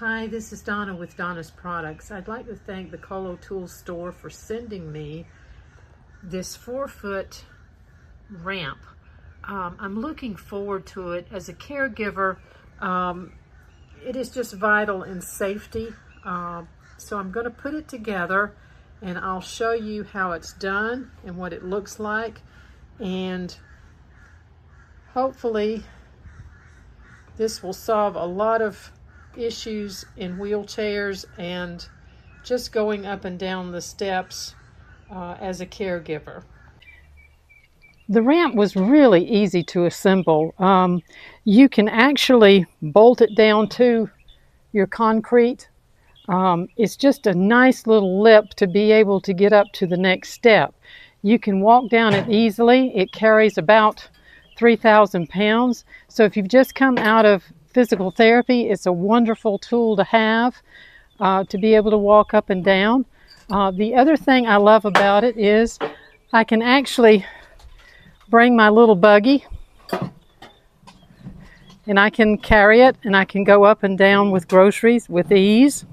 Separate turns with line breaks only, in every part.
Hi, this is Donna with Donna's Products. I'd like to thank the KOLOTOOL Store for sending me this 4-foot ramp. I'm looking forward to it. As a caregiver, it is just vital in safety. So I'm going to put it together and I'll show you how it's done and what it looks like. And hopefully this will solve a lot of issues in wheelchairs and just going up and down the steps as a caregiver. The ramp was really easy to assemble. You can actually bolt it down to your concrete. It's just a nice little lip to be able to get up to the next step. You can walk down it easily. It carries about 3,000 pounds. So if you've just come out of physical therapy, it's a wonderful tool to have to be able to walk up and down. The other thing I love about it is I can actually bring my little buggy and I can carry it and I can go up and down with groceries with ease.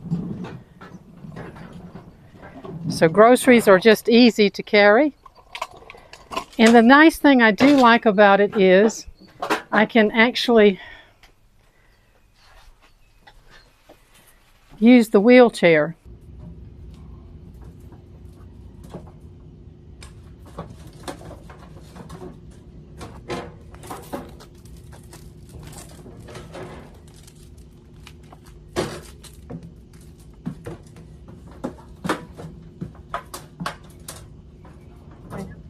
So groceries are just easy to carry. And the nice thing I do like about it is I can actually use the wheelchair.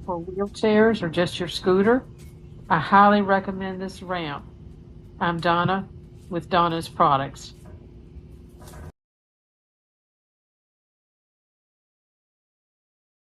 For wheelchairs or just your scooter, I highly recommend this ramp. I'm Donna with Donna's Products.